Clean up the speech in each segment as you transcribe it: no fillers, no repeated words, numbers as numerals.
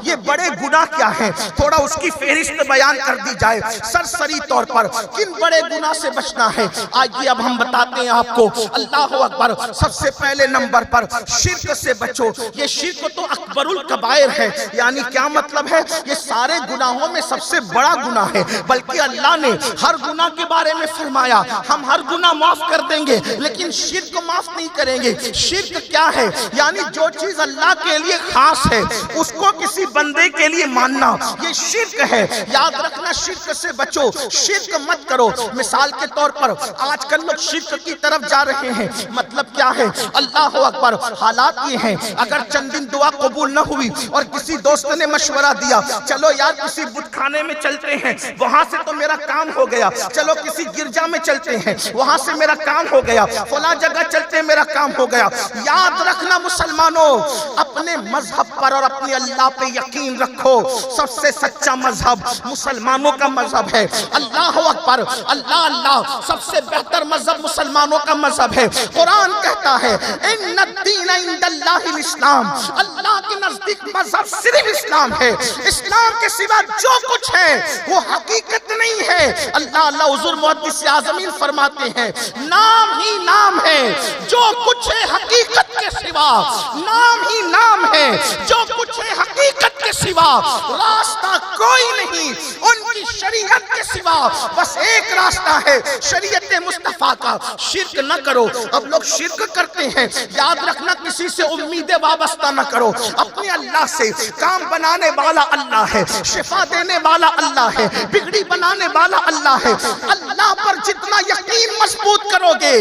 یہ بڑے گناہ کیا ہیں، تھوڑا اس کی فہرست بیان کر دی جائے سرسری طور پر، کن بڑے گناہ سے بچنا ہے۔ آئیے اب ہم بتاتے ہیں آپ کو۔ اللہ اکبر، سب سے پہلے نمبر پر شرک سے بچو۔ یہ شرک تو اکبر الکبائر ہے، یعنی کیا مطلب ہے، یہ سارے گناہوں میں سب سے بڑا گناہ ہے، بلکہ اللہ نے ہر گناہ کے بارے میں فرمایا ہم ہر گناہ معاف کر دیں گے لیکن شرک کو معاف نہیں کریں گے۔ شرک کیا ہے، یعنی جو چیز اللہ کے لیے خاص ہے اس کو کسی بندے کے لیے ماننا، یہ شرک ہے۔ یاد رکھنا، شرک سے بچو، شرک مت کرو۔ مثال کے طور پر آج کل لوگ شرک کی طرف جا رہے ہیں، مطلب کیا ہے، اللہ اکبر، حالات یہ ہیں اگر چند دن دعا قبول نہ ہوئی اور کسی دوست نے مشورہ دیا چلو یار کسی بت خانے میں چلتے ہیں، وہاں سے تو میرا کام ہو گیا، چلو کسی گرجا میں چلتے ہیں، وہاں سے میرا کام ہو گیا، فلاں جگہ چلتے ہیں میرا کام ہو گیا۔ یاد رکھنا مسلمانوں، اپنے مذہب پر اور اپنے اللہ پہ یقین رکھو۔ سب سے سچا مذہب مسلمانوں کا مذہب ہے۔ اللہ اکبر، اللہ اللہ، سب سے بہتر مذہب مسلمانوں کا مذہب ہے۔ قرآن کہتا ہے ان الدین عند اللہ الاسلام، اللہ کے نزدیک مذہب صرف اسلام ہے، اسلام کے سوا جو کچھ ہے وہ حقیقت نہیں ہے۔ اللہ اللہ، حضور محدث اعظمین فرماتے ہیں نام ہی نام ہے، جو کچھ ہے حقیقت کے سوا نام ہی نام ہے، جو کچھ ہے حقیقت کے سوا راستہ کوئی نہیں، ان کی شریعت کے سوا بس ایک راستہ ہے، شریعت مصطفیٰ کا۔ شرک نہ کرو۔ اب لوگ شرک کرتے ہیں، یاد رکھنا کسی سے امیدیں وابستہ نہ کرو، اپنے اللہ سے۔ کام بنانے والا اللہ ہے، شفا دینے والا اللہ ہے، بگڑی بنانے والا اللہ ہے۔ اللہ پر جتنا یقین مضبوط کرو گے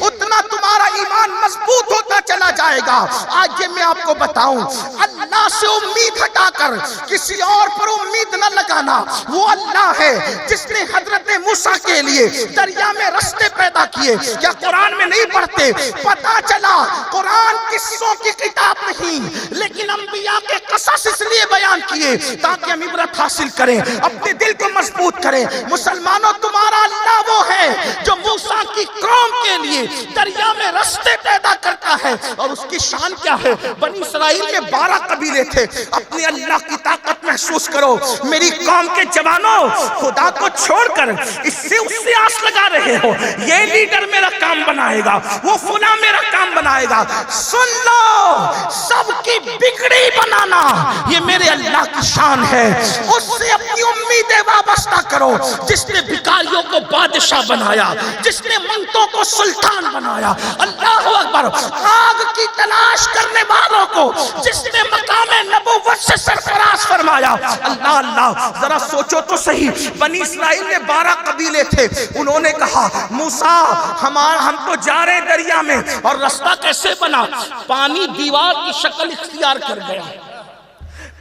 اتنا تمہارا ایمان مضبوط ہوتا چلا جائے گا۔ آج یہ میں آپ کو بتاؤں، اللہ سے امید ہٹا کر کسی اور پر امید نہ لگانا۔ وہ اللہ ہے جس نے حضرت موسیٰ کے لیے دریا میں رستے پیدا کیے۔ کیا قرآن میں نہیں پڑھتے؟ پتا چلا قرآن قصوں کی کتاب نہیں لیکن انبیاء کے قصص اس لیے بیان کیے تاکہ ہم عبرت حاصل کریں، اپنے دل کو مضبوط کریں۔ مسلمانوں، تمہارا اللہ وہ ہے جو موسیٰ کی قوم کے لیے دریا میں رستے پیدا کرتا ہے، اور اس کی شان کیا ہے؟ بنی اسرائیل کے 12 قبیلے تھے۔ اپنے اللہ کی طاقت محسوس کرو۔ میری قوم کے جوانوں، خدا کو چھوڑ کر اس سے آس لگا رہے ہو یہ لیڈر میرا کام بنائے گا، وہ فلاں میرا کام بنائے گا۔ سن لو، سب کی بگڑی بنانا یہ میرے اللہ کی شان ہے۔ اس سے اپنی امیدیں وابستہ کرو، جس نے بھکاریوں کو بادشاہ بنایا، جس نے منگتوں کو سلطان بنایا۔ اللہ اکبر، آگ کی تلاش کرنے والوں کو جس نے مقام نبوت سے سرفراز فرمایا۔ اللہ اللہ، ذرا سوچو تو صحیح، بنی اسرائیل میں 12 قبیلے تھے۔ انہوں نے کہا موسیٰ ہم تو جا رہے دریا میں، اور رستہ کیسے بنا؟ پانی دیوار کی شکل اختیار کر گیا،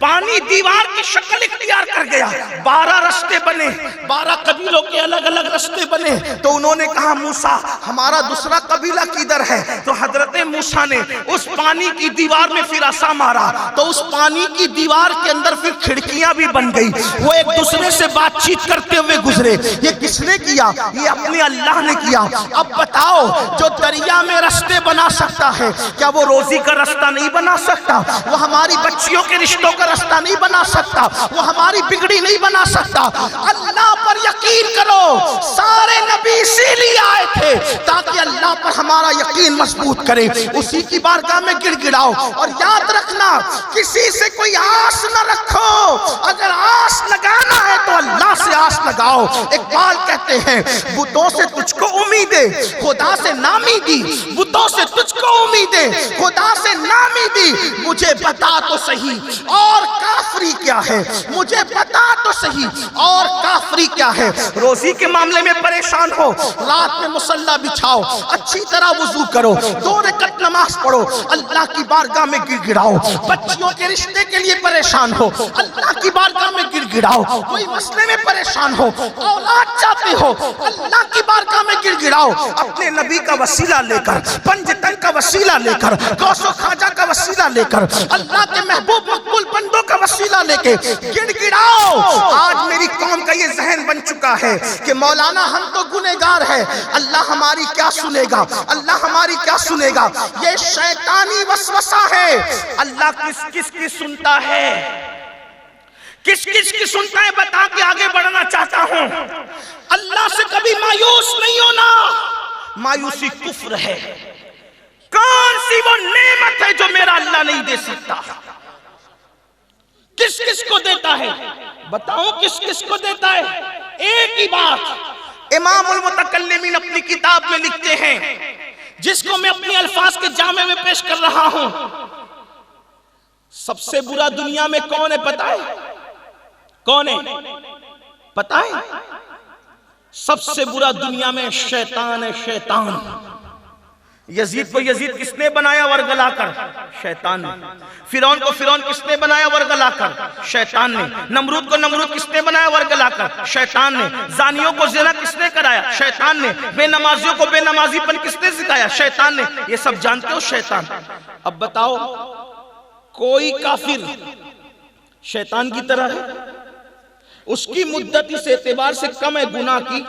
پانی دیوار کی شکل اختیار کر گیا۔ 12 رستے بنے، 12 قبیلوں کے الگ الگ رستے بنے۔ تو انہوں نے کہا موسیٰ ہمارا دوسرا قبیلہ کدھر ہے؟ تو حضرت موسیٰ نے اس پانی کی دیوار میں پھر عصا مارا تو اس پانی کی دیوار کے اندر پھر کھڑکیاں بھی بن گئی۔ وہ ایک دوسرے سے بات چیت کرتے ہوئے گزرے۔ یہ کس نے کیا؟ یہ اپنے اللہ نے کیا۔ اب بتاؤ، جو دریا میں رستے بنا سکتا ہے کیا وہ روزی کا رستہ نہیں بنا سکتا؟ وہ ہماری بچیوں کے رشتوں کا رستہ نہیں بنا سکتا؟ وہ ہماری بگڑی نہیں بنا سکتا؟ اللہ پر یقین کرو۔ سارے نبی اسی لیے آئے تھے تاکہ اللہ پر ہمارا یقین مضبوط کرے، اسی کی بارگاہ میں گڑ گڑاؤ۔ اور یاد رکھنا، کسی سے کوئی آس نہ رکھو، اگر آس لگانا ہے تو اللہ سے آس لگاؤ۔ اقبال کہتے ہیں بتوں سے تجھ کو امیدیں خدا سے نامیدی، بتوں سے تجھ کو امیدیں خدا سے نامیدی، مجھے بتا تو صحیح اور کافری کیا ہے، مجھے بتا تو صحیح اور کافری کیا ہے۔ روزی کے معاملے میں پریشان ہو، رات میں مصلی بچھاؤ، اچھی طرح وضو کرو، 2 رکعت نماز پڑھو، اللہ کی بارگاہ میں گڑ گڑاؤ۔ بچیوں کے رشتے کے لیے پریشان ہو، اللہ کی بارگاہ میں گڑ گڑاؤ۔ کوئی مسئلے میں پریشان ہو، اولاد چاہتے ہو، اللہ کی بارگاہ میں گڑ گڑاؤ۔ اپنے نبی کا وسیلہ لے کر، پنجتن کا وسیلہ لے کر، غوث و خواجہ کا وسیلہ لے کر، اللہ کے محبوب مقبول بندوں کا وسیلہ لے کے گڑ گڑاؤ۔ آج میری قوم کا یہ ذہن بن چکا ہے کہ مولانا ہم تو گنہگار ہیں، اللہ ہماری کیا سنے گا، اللہ ہماری کیا سنے گا۔ یہ شیطانی وسوسہ ہے۔ اللہ کس کس کی سنتا ہے؟ کی سنتا ہے بتا کے آگے بڑھنا چاہتا ہوں، اللہ سے کبھی مایوس نہیں ہونا، مایوسی کفر ہے۔ کون سی وہ نعمت ہے جو میرا اللہ نہیں دے سکتا؟ کس کس کو دیتا ہے؟ بتاؤ کس کس کو دیتا ہے؟ ایک ہی بات امام المتکلمین اپنی کتاب میں لکھتے ہیں، جس کو میں اپنی الفاظ کے جامع میں پیش کر رہا ہوں۔ سب سے برا دنیا میں کون ہے پتہ ہے؟ کون ہے پتہ ہے؟ سب سے برا دنیا میں شیطان ہے، شیطان۔ یزید کو یزید کس نے بنایا ورگلا کر؟ شیطان نے۔ فرعون کو فرعون کس نے بنایا ورگلا کر؟ شیطان نے۔ نمرود کو نمرود کس نے بنایا ورگلا کر؟ شیطان نے۔ زانیوں کو زنا کس نے کرایا؟ شیطان نے۔ بے نمازیوں کو بے نمازی پن کس نے سکھایا؟ شیطان نے۔ یہ سب جانتے ہو شیطان۔ اب بتاؤ کوئی کافر شیطان کی طرح ہے؟ اس کی مدت اس اعتبار سے کم ہے گناہ کی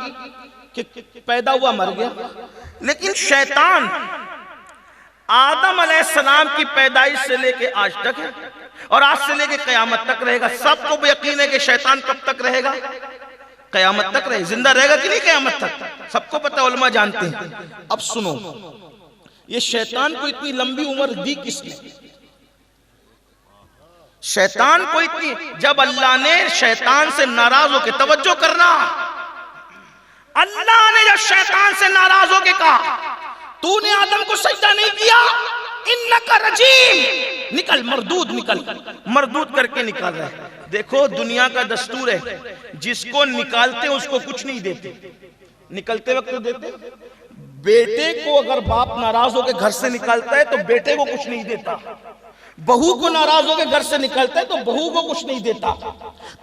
کہ پیدا ہوا مر گیا، لیکن شیطان آدم علیہ السلام کی پیدائش سے لے کے آج تک ہے، اور آج سے لے کے قیامت تک رہے گا۔ سب کو یقین ہے کہ شیطان کب تک رہے گا؟ قیامت تک رہے گا۔ زندہ رہے گا کہ نہیں قیامت تک؟ سب کو پتہ، علماء جانتے ہیں۔ اب سنو، یہ شیطان کو اتنی لمبی عمر دی کس نے؟ شیطان کو اتنی، جب اللہ نے شیطان سے ناراض ہو کے، توجہ کرنا، اللہ نے جب شیطان سے ناراض ہو کے کہا تو نے آدم کو سجدہ نہیں کیا، انکا رجیم، نکل مردود، نکل مردود کر کے نکال رہا ہے۔ دیکھو دنیا کا دستور ہے، جس کو نکالتے اس کو کچھ نہیں دیتے، نکلتے وقت دیتے۔ بیٹے کو اگر باپ ناراض ہو کے گھر سے نکالتا ہے تو بیٹے کو کچھ نہیں دیتا، بہو کو ناراض ہو کے گھر سے نکالتا ہے تو بہو کو کچھ نہیں دیتا۔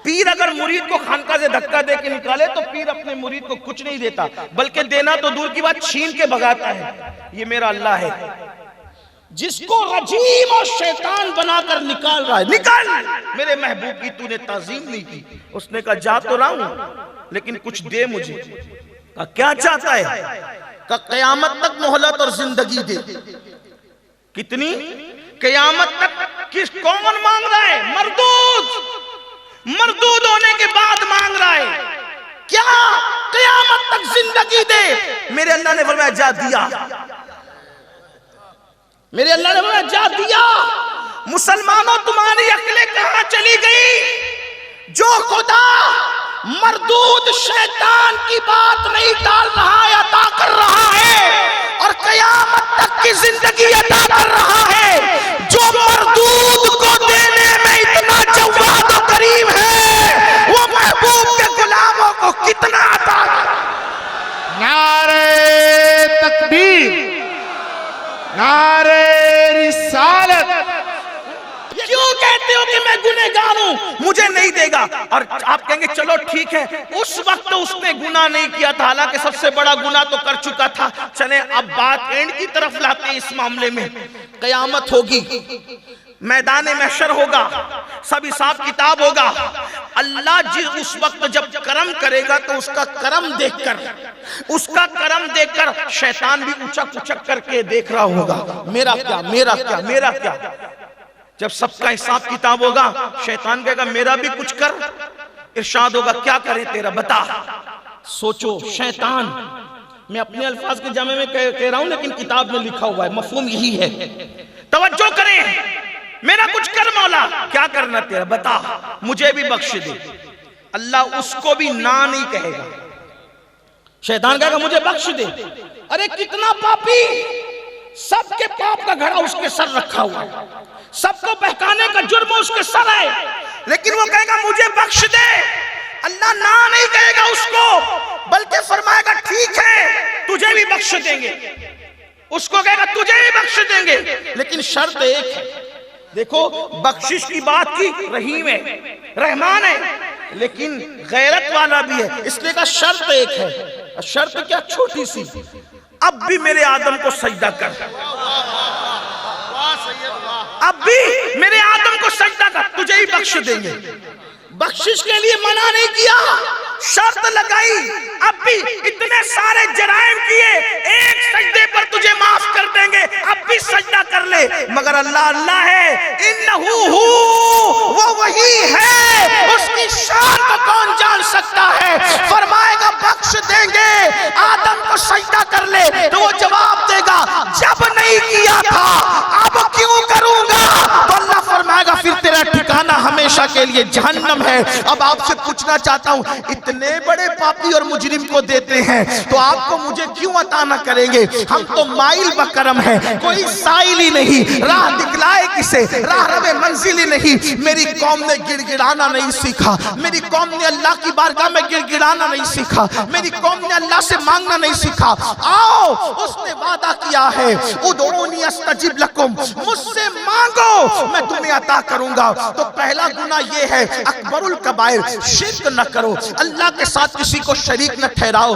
پیر اگر مرید کو خانقاہ سے دھکا دے کے نکالے تو پیر اپنے مرید کو کچھ نہیں دیتا، بلکہ دینا تو دور کی بات چھین کے بھگاتا ہے۔ یہ میرا اللہ ہے جس کو رجیم اور شیطان بنا کر نکال رہا ہے۔ نکل میرے محبوب کی تو نے تعظیم نہیں کی۔ اس نے کہا جا تو رہا ہوں لیکن کچھ دے مجھے۔ کہا کیا چاہتا ہے؟ کہا قیامت تک مہلت اور زندگی دے۔ کتنی؟ قیامت تک۔ کس کون مانگ رہا ہے؟ مردود، مردود ہونے کے بعد مانگ رہا ہے کیا؟ قیامت تک زندگی دے۔ میرے اللہ نے فرمایا جا دیا، میرے اللہ نے فرمایا جا دیا۔ مسلمانوں تمہاری عقلیں کہاں چلی گئی؟ جو خدا مردود شیطان کی بات نہیں ٹال رہا ہے، عطا کر رہا ہے، اور قیامت تک کی زندگی عطا کر رہا ہے، جو مردود کو دینے میں اتنا جواد و کریم ہے، وہ محبوب کے غلاموں کو کتنا عطا کر۔ نعرہ تکبیر، نعرہ رسالت۔ کیوں کہتے ہو کہ میں گنہگار ہوں، مجھے نہیں دے گا؟ اور آپ کہیں گے چلو ٹھیک ہے، اس وقت اس نے گناہ نہیں کیا تھا، حالانکہ سب سے بڑا گناہ تو کر چکا تھا۔ چلیں اب بات اینڈ کی طرف لاتے ہیں اس معاملے میں۔ قیامت ہوگی، میدان محشر ہوگا، سب حساب کتاب ہوگا۔ اللہ اس وقت جب کرم کرے گا تو اس کا کرم دیکھ کر، اس کا کرم دیکھ کر شیطان بھی اچک اچک کر کے دیکھ رہا ہوگا، میرا کیا، میرا کیا، میرا کیا۔ جب سب کا حساب کتاب ہوگا شیطان کہے گا میرا بھی کچھ کر۔ ارشاد ہوگا کیا کرے تیرا بتا۔ سوچو شیطان، میں اپنے الفاظ کے جامع میں کہہ رہا ہوں لیکن کتاب میں لکھا ہوا ہے، مفہوم یہی ہے۔ توجہ کریں، میرا کچھ کر مولا، کیا کرنا تیرا بتا، مجھے بھی بخش دے۔ اللہ اس کو بھی نہ نہیں کہے گا، شیطان کہے گا مجھے بخش دے۔ ارے کتنا پاپی، سب کے پاپ کا گھڑا اس کے سر رکھا ہوا ہے، سب کو بہکانے کا جرم اس کے سر ہے، لیکن وہ کہے گا مجھے بخش دے۔ اللہ نہ نہیں کہے گا اس کو، بلکہ فرمائے گا ٹھیک ہے تجھے بھی بخش دیں گے۔ اس کو کہے گا تجھے بھی بخش دیں گے، لیکن شرط ایک ہے۔ دیکھو بخشش کی بات کی، رحیم ہے، رحمان ہے، لیکن غیرت والا بھی ہے، اس لیے کا شرط ایک ہے۔ شرط کیا؟ چھوٹی سی، اب بھی میرے آدم کو سجدہ کر، اب بھی میرے آدم کو سجدہ کر، تجھے ہی بخش دیں گے۔ بخشش کے لیے منع نہیں کیا، شرط لگائی، اب بھی اتنے سارے جرائم کیے، ایک سجدے پر تجھے معاف کر دیں گے، اب بھی سجدہ کر لے۔ مگر اللہ اللہ ہے، انہو ہو، وہ وہی ہے، اس کی شان فیصلہ کر لے تو وہ جواب دے گا جب نہیں کیا تھا اب کیوں کروں گا؟ تو اللہ فرمائے گا پھر تیرا ٹھکانہ ہمیشہ کے لیے جہنم ہے۔ اب آپ سے پوچھنا چاہتا ہوں، اتنے بڑے پاپی اور مجرم کو دیتے ہیں تو آپ کو مجھے کیوں عطا نہ کریں گے؟ ہم تو مائل بکرم ہیں، کوئی سائل ہی نہیں، راہ دکھلائے کسے، راہ رو منزل ہی نہیں۔ میری قوم نے گڑ گڑانا نہیں سیکھا، میری قوم نے اللہ کی بارگاہ میں گڑ گڑانا نہیں سیکھا، میری قوم نے اللہ سے مانگنا نہیں سیکھا۔ آؤ، اس نے وعدہ کیا ہے ادعونی استجب لکم، مجھ سے مانگو میں تمہیں عطا کروں گا۔ تو پہلا گناہ یہ ہے اکبر الکبائر، شرک نہ کرو، اللہ کے ساتھ کسی کو شریک نہ ٹھہراؤ۔